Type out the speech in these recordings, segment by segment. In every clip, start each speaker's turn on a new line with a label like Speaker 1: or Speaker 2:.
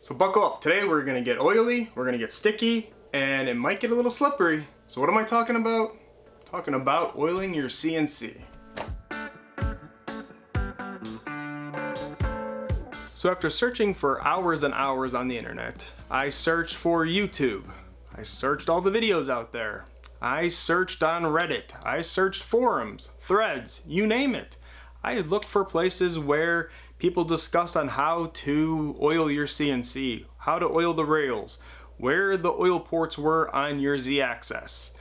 Speaker 1: So buckle up. Today we're gonna get oily, we're gonna get sticky, and it might get a little slippery. So what am I talking about? Talking about oiling your CNC. So after searching for hours and hours on the internet, I searched for YouTube. I searched all the videos out there. I searched on Reddit. I searched forums, threads, you name it. I looked for places where people discussed on how to oil your CNC, how to oil the rails, where the oil ports were on your Z-axis.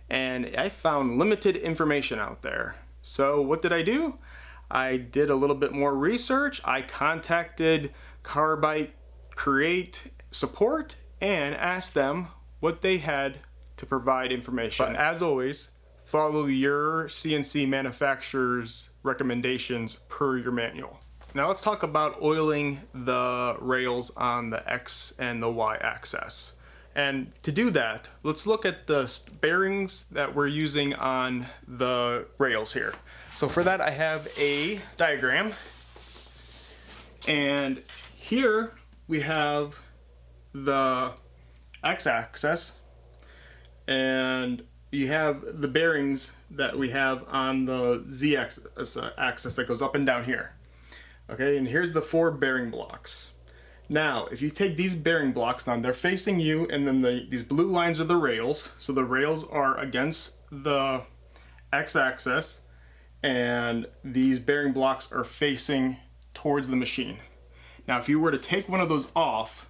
Speaker 1: And I found limited information out there. So what did I do? I did a little bit more research. I contacted Carbide Create support and asked them what they had to provide information. But as always, follow your CNC manufacturer's recommendations per your manual. Now let's talk about oiling the rails on the X and the Y axis. And to do that, let's look at the bearings that we're using on the rails here. So for that I have a diagram, and here we have the X-axis, and you have the bearings that we have on the Z-axis that goes up and down here. Okay, and here's the 4 bearing blocks. Now, if you take these bearing blocks down, they're facing you, and then these blue lines are the rails. So the rails are against the X-axis, and these bearing blocks are facing towards the machine. Now, if you were to take one of those off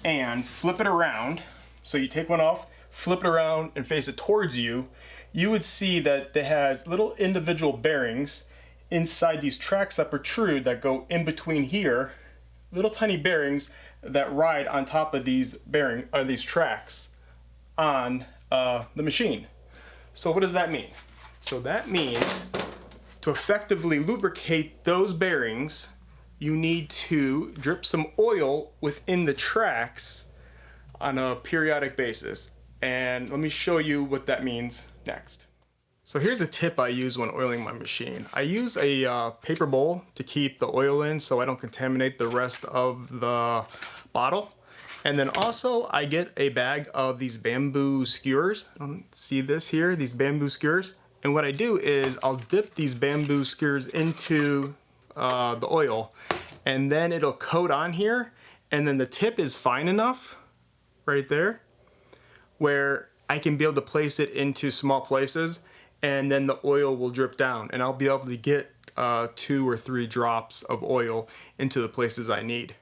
Speaker 1: and flip it around, so you take one off, flip it around and face it towards you, you would see that it has little individual bearings inside these tracks that protrude that go in between here, little tiny bearings that ride on top of these these tracks on the machine. So what does that mean? So that means to effectively lubricate those bearings, you need to drip some oil within the tracks on a periodic basis. And let me show you what that means next. So here's a tip I use when oiling my machine. I use a paper bowl to keep the oil in so I don't contaminate the rest of the bottle. And then also I get a bag of these bamboo skewers. I don't see this here, these bamboo skewers. And what I do is I'll dip these bamboo skewers into the oil, and then it'll coat on here, and then the tip is fine enough right there where I can be able to place it into small places, and then the oil will drip down, and I'll be able to get 2 or 3 drops of oil into the places I need.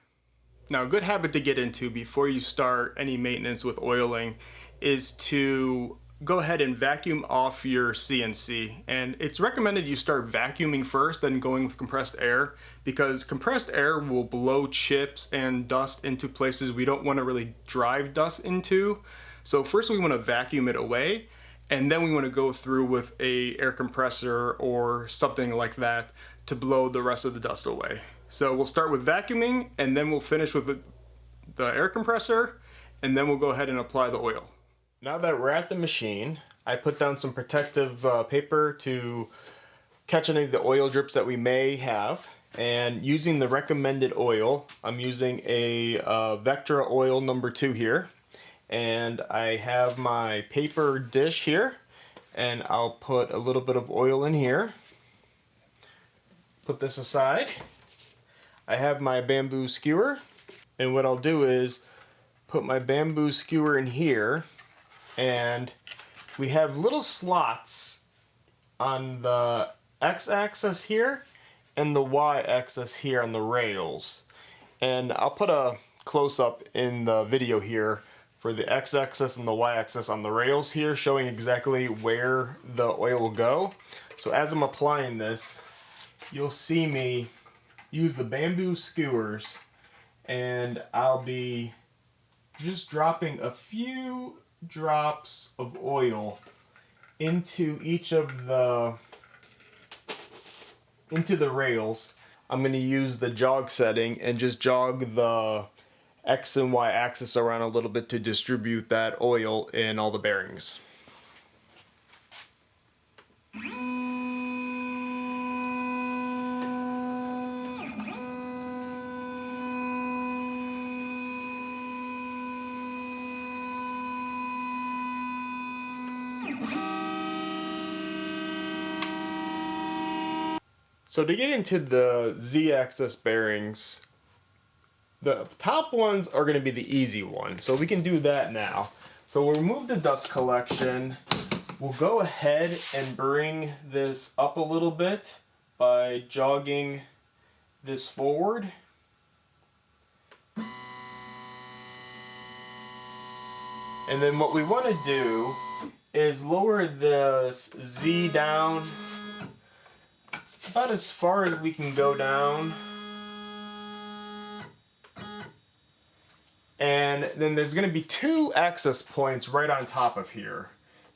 Speaker 1: Now, a good habit to get into before you start any maintenance with oiling is to go ahead and vacuum off your CNC. And it's recommended you start vacuuming first, then going with compressed air, because compressed air will blow chips and dust into places we don't want to really drive dust into. So first we want to vacuum it away, and then we want to go through with a air compressor or something like that to blow the rest of the dust away. So we'll start with vacuuming, and then we'll finish with the air compressor, and then we'll go ahead and apply the oil. Now that we're at the machine, I put down some protective paper to catch any of the oil drips that we may have. And using the recommended oil, I'm using a Vactra Oil number 2 here. And I have my paper dish here, and I'll put a little bit of oil in here. Put this aside. I have my bamboo skewer, and what I'll do is put my bamboo skewer in here, and we have little slots on the X-axis here and the Y-axis here on the rails. And I'll put a close-up in the video here for the X-axis and the Y-axis on the rails here, showing exactly where the oil will go. So as I'm applying this, you'll see me use the bamboo skewers, and I'll be just dropping a few drops of oil into each of the rails. I'm going to use the jog setting and just jog the X and Y axis around a little bit to distribute that oil in all the bearings. So to get into the Z-axis bearings, the top ones are going to be the easy one. So we can do that now. So we'll remove the dust collection. We'll go ahead and bring this up a little bit by jogging this forward. And then what we want to do is lower this Z down about as far as we can go down. And then there's going to be 2 access points right on top of here.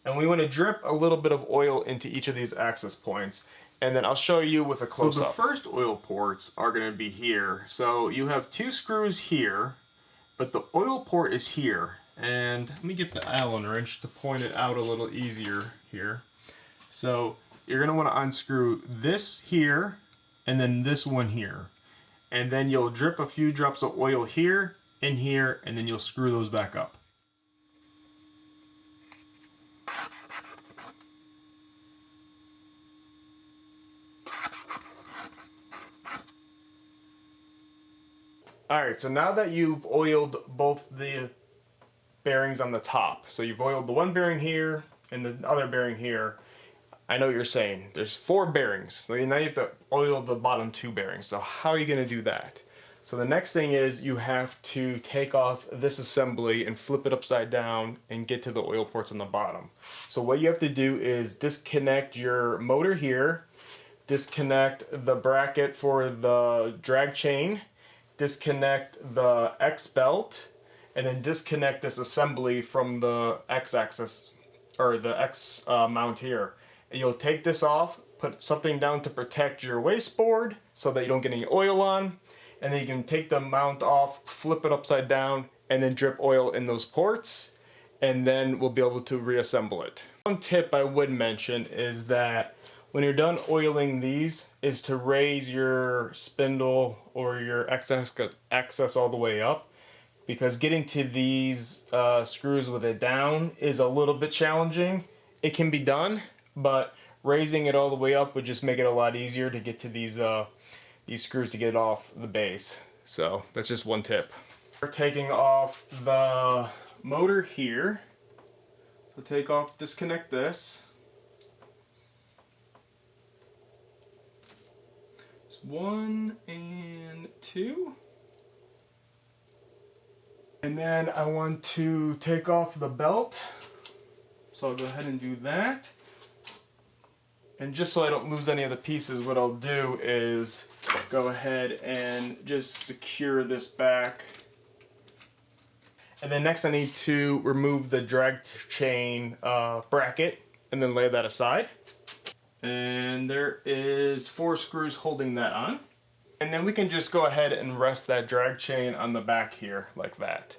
Speaker 1: And we want to drip a little bit of oil into each of these access points. And then I'll show you with a close-up. So the first oil ports are going to be here. So you have 2 screws here, but the oil port is here. And let me get the Allen wrench to point it out a little easier here. So you're going to want to unscrew this here and then this one here. And then you'll drip a few drops of oil here and here, and then you'll screw those back up. Alright, so now that you've oiled both the bearings on the top, so you've oiled the one bearing here and the other bearing here, I know what you're saying. There's 4 bearings, so now you have to oil the bottom 2 bearings. So how are you going to do that? So the next thing is you have to take off this assembly and flip it upside down and get to the oil ports on the bottom. So what you have to do is disconnect your motor here, disconnect the bracket for the drag chain, disconnect the X belt, and then disconnect this assembly from the X axis or the X mount here. And you'll take this off, put something down to protect your wasteboard so that you don't get any oil on. And then you can take the mount off, flip it upside down, and then drip oil in those ports, and then we'll be able to reassemble it. One tip I would mention is that when you're done oiling these is to raise your spindle or your axis all the way up, because getting to these screws with it down is a little bit challenging. It can be done, but raising it all the way up would just make it a lot easier to get to these screws to get it off the base. So that's just one tip. We're taking off the motor here. So take off, disconnect this. It's 1 and 2. And then I want to take off the belt. So I'll go ahead and do that. And just so I don't lose any of the pieces, what I'll do is go ahead and just secure this back. And then next I need to remove the drag chain bracket and then lay that aside. And there is 4 screws holding that on. And then we can just go ahead and rest that drag chain on the back here like that.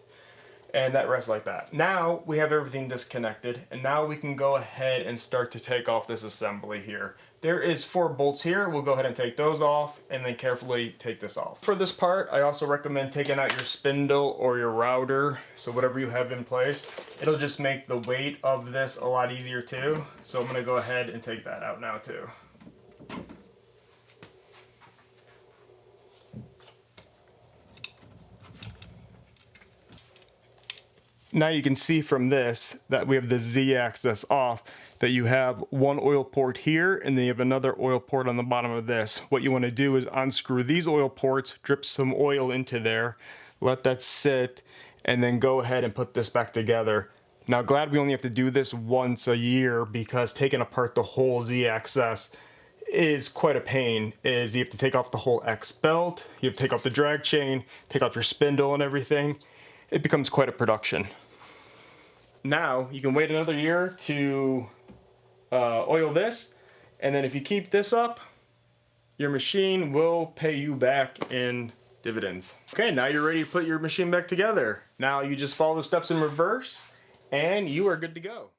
Speaker 1: And that rests like that. Now we have everything disconnected, and now we can go ahead and start to take off this assembly here. There is 4 bolts here. We'll go ahead and take those off and then carefully take this off. For this part, I also recommend taking out your spindle or your router, so whatever you have in place. It'll just make the weight of this a lot easier too. So I'm gonna go ahead and take that out now too. Now you can see from this that we have the Z-axis off, that you have one oil port here and then you have another oil port on the bottom of this. What you want to do is unscrew these oil ports, drip some oil into there, let that sit, and then go ahead and put this back together. Now glad we only have to do this once a year, because taking apart the whole Z-axis is quite a pain. You have to take off the whole X belt, you have to take off the drag chain, take off your spindle and everything. It becomes quite a production. Now you can wait another year to oil this, and then if you keep this up, your machine will pay you back in dividends. Okay, now you're ready to put your machine back together. Now you just follow the steps in reverse and you are good to go.